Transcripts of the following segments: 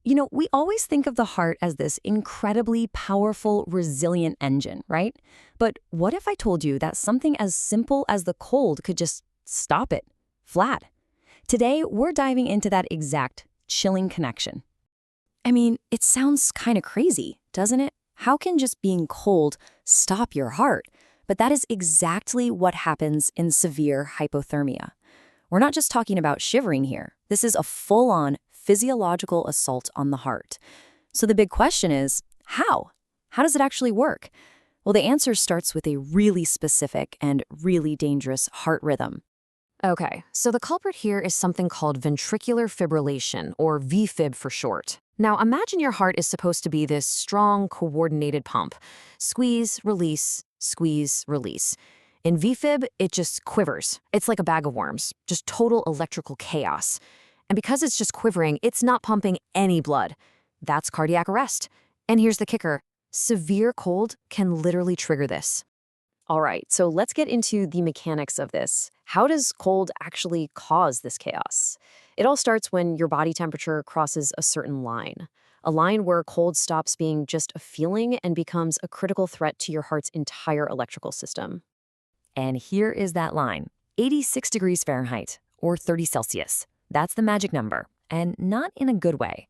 We always think of the heart as this incredibly powerful, resilient engine, right? But what if I told you that something as simple as the cold could just stop it, flat? Today, we're diving into that exact chilling connection. I mean, it sounds kind of crazy, doesn't it? How can just being cold stop your heart? But that is exactly what happens in severe hypothermia. We're not just talking about shivering here. This is a full-on physiological assault on the heart. So the big question is, how? How does it actually work? Well, the answer starts with a really specific and really dangerous heart rhythm. Okay, so the culprit here is something called ventricular fibrillation, or VFib for short. Now, imagine your heart is supposed to be this strong, coordinated pump. Squeeze, release, squeeze, release. In VFib, it just quivers. It's like a bag of worms, just total electrical chaos. And because it's just quivering, it's not pumping any blood. That's cardiac arrest. And here's the kicker. Severe cold can literally trigger this. All right, so let's get into the mechanics of this. How does cold actually cause this chaos? It all starts when your body temperature crosses a certain line. A line where cold stops being just a feeling and becomes a critical threat to your heart's entire electrical system. And here is that line, 86 degrees Fahrenheit, or 30 Celsius. That's the magic number, and not in a good way.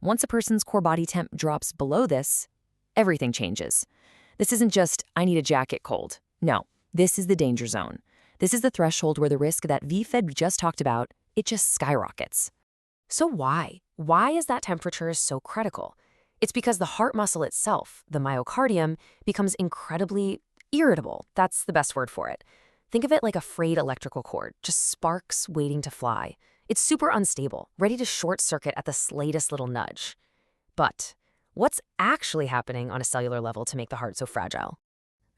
Once a person's core body temp drops below this, everything changes. This isn't just, I need a jacket cold. No, this is the danger zone. This is the threshold where the risk that VFib we just talked about, it just skyrockets. So why? Why is that temperature so critical? It's because the heart muscle itself, the myocardium, becomes incredibly irritable. That's the best word for it. Think of it like a frayed electrical cord, just sparks waiting to fly. It's super unstable, ready to short circuit at the slightest little nudge. But what's actually happening on a cellular level to make the heart so fragile?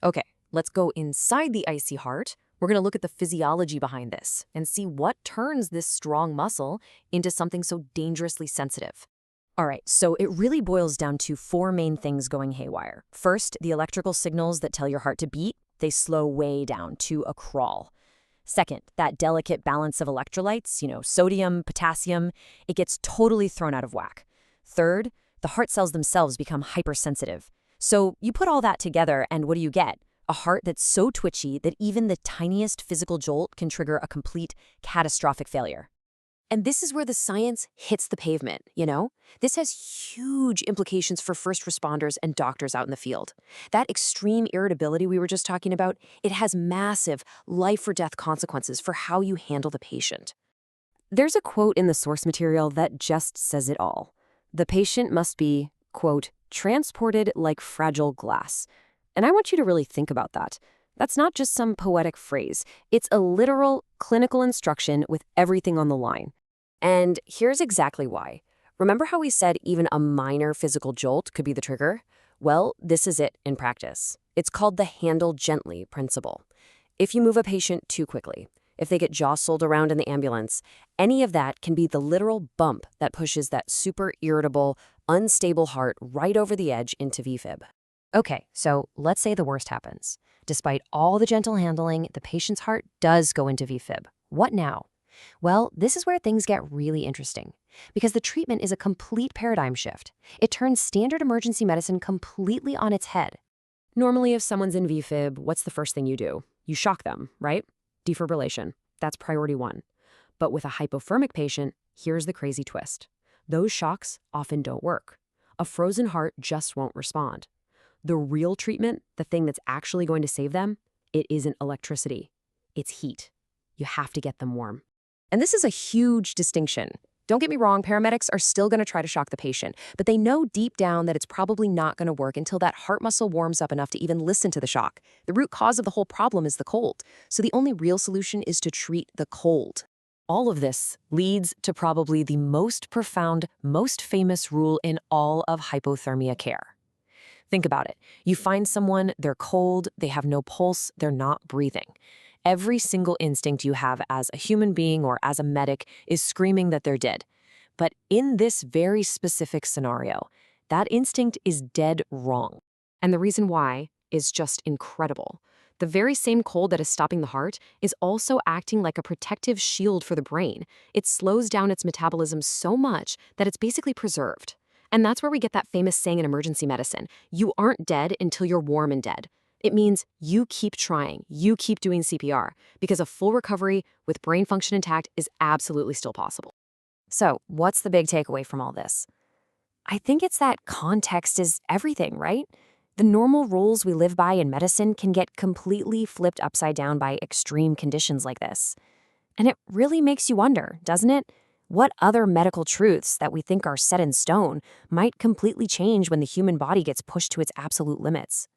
Okay, let's go inside the icy heart. We're going to look at the physiology behind this and see what turns this strong muscle into something so dangerously sensitive. All right, so it really boils down to four main things going haywire. First, the electrical signals that tell your heart to beat, they slow way down to a crawl. Second, that delicate balance of electrolytes, sodium, potassium, it gets totally thrown out of whack. Third, the heart cells themselves become hypersensitive. So you put all that together and what do you get? A heart that's so twitchy that even the tiniest physical jolt can trigger a complete catastrophic failure. And this is where the science hits the pavement, This has huge implications for first responders and doctors out in the field. That extreme irritability we were just talking about, it has massive life-or-death consequences for how you handle the patient. There's a quote in the source material that just says it all. The patient must be, quote, transported like fragile glass. And I want you to really think about that. That's not just some poetic phrase. It's a literal clinical instruction with everything on the line. And here's exactly why. Remember how we said even a minor physical jolt could be the trigger? Well, this is it in practice. It's called the handle gently principle. If you move a patient too quickly, if they get jostled around in the ambulance, any of that can be the literal bump that pushes that super irritable, unstable heart right over the edge into VFib. Okay, so let's say the worst happens. Despite all the gentle handling, the patient's heart does go into VFib. What now? Well, this is where things get really interesting, because the treatment is a complete paradigm shift. It turns standard emergency medicine completely on its head. Normally, if someone's in VFib, what's the first thing you do? You shock them, right? Defibrillation. That's priority one. But with a hypothermic patient, here's the crazy twist. Those shocks often don't work. A frozen heart just won't respond. The real treatment, the thing that's actually going to save them, it isn't electricity. It's heat. You have to get them warm. And this is a huge distinction. Don't get me wrong, paramedics are still going to try to shock the patient, but they know deep down that it's probably not going to work until that heart muscle warms up enough to even listen to the shock. The root cause of the whole problem is the cold. So the only real solution is to treat the cold. All of this leads to probably the most profound, most famous rule in all of hypothermia care. Think about it. You find someone, they're cold, they have no pulse, they're not breathing. Every single instinct you have as a human being or as a medic is screaming that they're dead. But in this very specific scenario, that instinct is dead wrong. And the reason why is just incredible. The very same cold that is stopping the heart is also acting like a protective shield for the brain. It slows down its metabolism so much that it's basically preserved. And that's where we get that famous saying in emergency medicine, you aren't dead until you're warm and dead. It means you keep trying, you keep doing CPR, because a full recovery with brain function intact is absolutely still possible. So, what's the big takeaway from all this? I think it's that context is everything, right? The normal rules we live by in medicine can get completely flipped upside down by extreme conditions like this. And it really makes you wonder, doesn't it? What other medical truths that we think are set in stone might completely change when the human body gets pushed to its absolute limits?